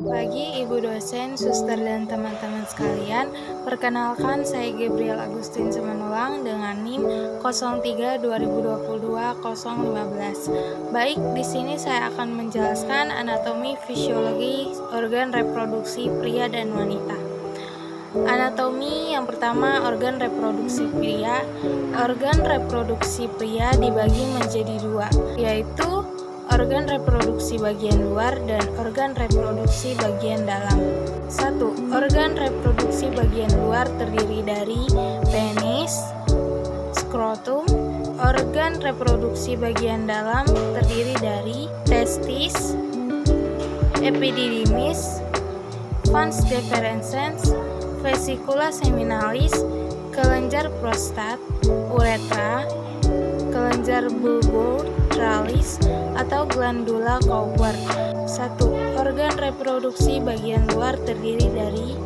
Pagi Ibu dosen, suster, dan teman-teman sekalian. Perkenalkan, saya Gabriel Agustin Semenulang dengan NIM 03-2022-015. Baik, di sini saya akan menjelaskan anatomi fisiologi organ reproduksi pria dan wanita. Anatomi yang pertama, organ reproduksi pria. Organ reproduksi pria dibagi menjadi dua, yaitu organ reproduksi bagian luar dan organ reproduksi bagian dalam. 1. Organ reproduksi bagian luar terdiri dari penis, skrotum. Organ reproduksi bagian dalam terdiri dari testis, epididymis, vas deferens, vesicula seminalis, kelenjar prostat, uretra, kelenjar bulbotralis, atau glandula Cowper. 1. Organ reproduksi bagian luar terdiri dari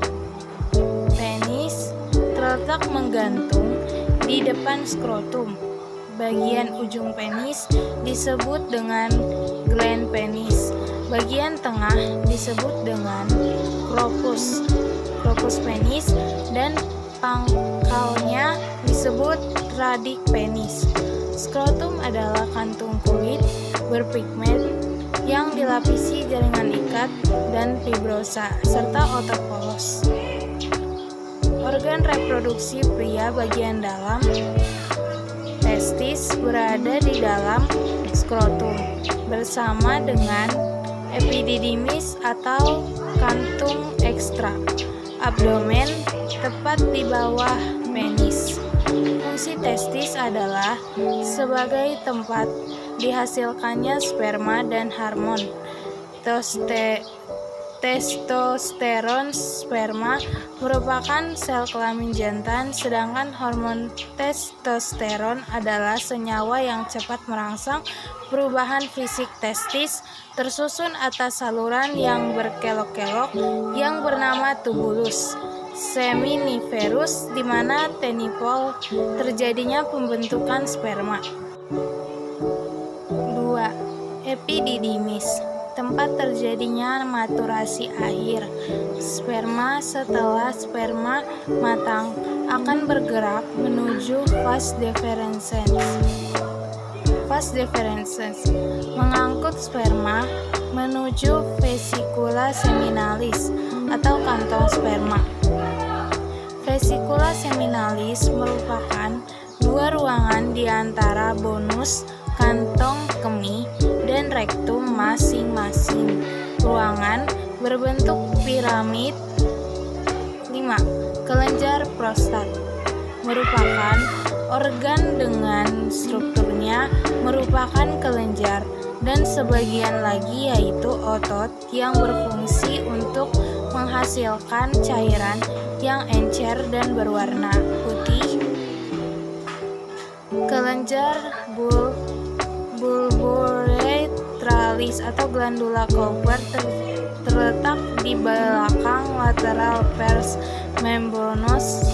penis, terletak menggantung di depan skrotum. Bagian ujung penis disebut dengan gland penis. Bagian tengah disebut dengan crocus penis, dan pangkalnya disebut radik penis. Skrotum adalah kantung kulit berpigmen yang dilapisi jaringan ikat dan fibrosa serta otot polos. Organ reproduksi pria bagian dalam testis berada di dalam skrotum bersama dengan epididymis atau kantung ekstra. Abdomen tepat di bawah penis. Fungsi testis adalah sebagai tempat dihasilkannya sperma dan hormon testosteron. Sperma merupakan sel kelamin jantan, sedangkan hormon testosteron adalah senyawa yang cepat merangsang perubahan fisik. Testis tersusun atas saluran yang berkelok-kelok yang bernama tubulus seminiferus, di mana tenipol terjadinya pembentukan sperma. 2. Epididymis, tempat terjadinya maturasi akhir sperma. Setelah sperma matang, akan bergerak menuju vas deferens. Vas deferens mengangkut sperma menuju vesicula seminalis atau kantong sperma. Vesicula seminalis merupakan dua ruangan di antara bonus, kantong kemih, dan rektum masing-masing. Ruangan berbentuk piramid. 5. Kelenjar prostat merupakan organ dengan strukturnya merupakan kelenjar dan sebagian lagi yaitu otot yang berfungsi untuk menghasilkan cairan yang encer dan berwarna putih. Kelenjar bulboretralis atau glandula Cowper terletak di belakang lateral pars membranous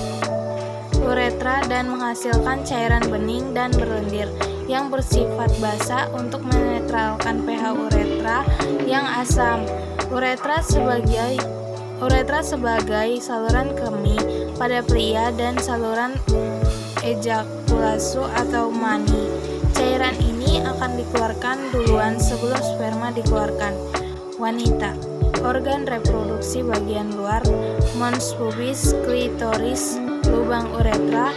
uretra dan menghasilkan cairan bening dan berlendir yang bersifat basa untuk menetralkan pH uretra yang asam. Uretra sebagai saluran kemih pada pria dan saluran ejakulasi atau mani. Cairan ini akan dikeluarkan duluan sebelum sperma dikeluarkan. Wanita. Organ reproduksi bagian luar: mons pubis, klitoris, lubang uretra,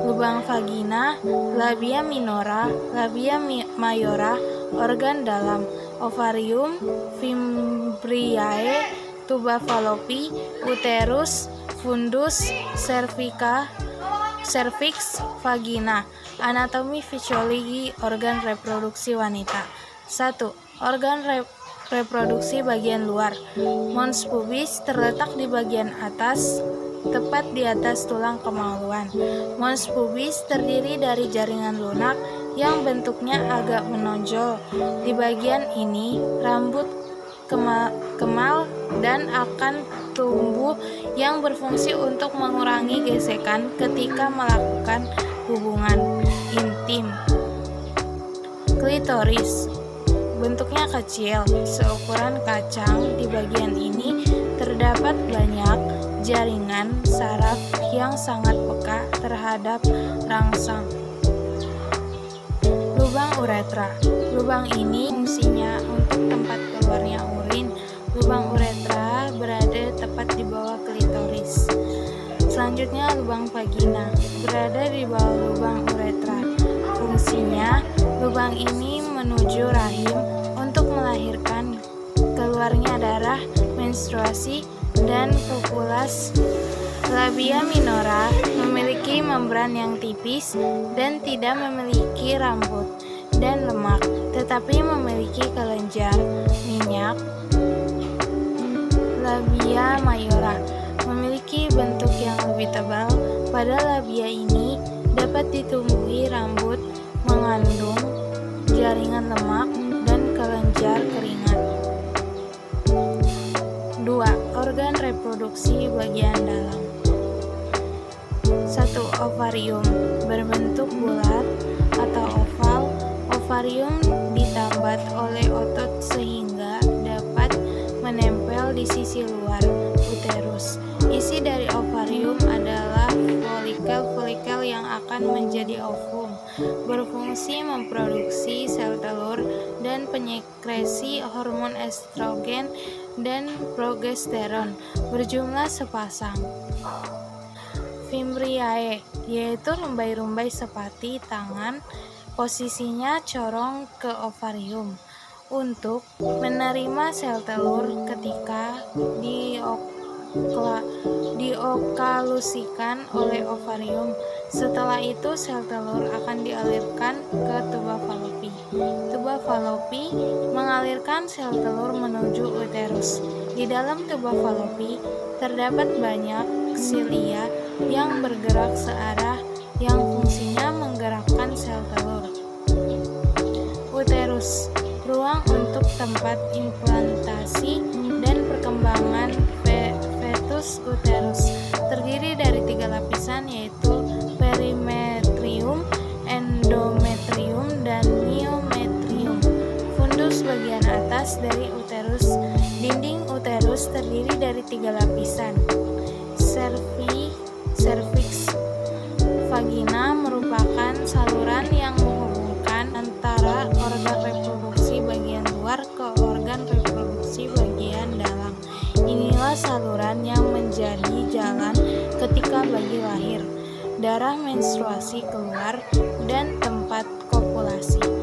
lubang vagina, labia minora, labia mayora. Organ dalam: ovarium, fimbriae, tuba fallopi, uterus, fundus, cervix, vagina. Anatomi fisiologi organ reproduksi wanita. 1. Organ reproduksi bagian luar: mons pubis terletak di bagian atas, tepat di atas tulang kemaluan. Mons pubis terdiri dari jaringan lunak yang bentuknya agak menonjol. Di bagian ini rambut kemal dan akan tumbuh yang berfungsi untuk mengurangi gesekan ketika melakukan hubungan intim. Klitoris bentuknya kecil, seukuran kacang. Di bagian ini terdapat banyak jaringan saraf yang sangat peka terhadap rangsang. Lubang uretra. Lubang ini fungsinya untuk tempat keluarnya urin. Lubang uretra berada tepat di bawah klitoris. Selanjutnya lubang vagina berada di bawah lubang uretra. Fungsinya, lubang ini menuju rahim untuk melahirkan keluarnya darah, menstruasi, dan kopulas. Labia minora memiliki membran yang tipis dan tidak memiliki rambut dan lemak, tetapi memiliki kelenjar minyak. Labia mayora memiliki bentuk yang lebih tebal. Pada labia ini dapat ditumbuhi rambut, mengandung jaringan lemak dan kelenjar keringat. 2. Organ reproduksi bagian dalam. 1. Ovarium berbentuk bulat atau oval. Ovarium ditambat oleh otot sehingga dapat menempel di sisi luar uterus. Isi dari ovarium adalah folikel-folikel yang akan menjadi ovum, berfungsi memproduksi sel telur dan penyekresi hormon estrogen dan progesteron, berjumlah sepasang. Fimbriae, yaitu rumbai-rumbai sepati tangan, posisinya corong ke ovarium untuk menerima sel telur ketika diokalusikan oleh ovarium. Setelah itu sel telur akan dialirkan ke tuba falopi. Tuba falopi mengalirkan sel telur menuju uterus. Di dalam tuba falopi terdapat banyak silia yang bergerak searah yang fungsinya menggerakkan sel telur. Uterus, ruang untuk tempat implantasi dan perkembangan fetus uterus, terdiri dari 3 lapisan yaitu perimetrium, endometrium, dan myometrium. Fundus bagian atas dari uterus. Dinding uterus terdiri dari 3 lapisan. Serviks. Vagina merupakan saluran yang menghubungkan antara organ reproduksi bagian luar ke organ reproduksi bagian dalam. Inilah saluran yang menjadi jalan ketika bayi lahir, darah menstruasi keluar, dan tempat kopulasi.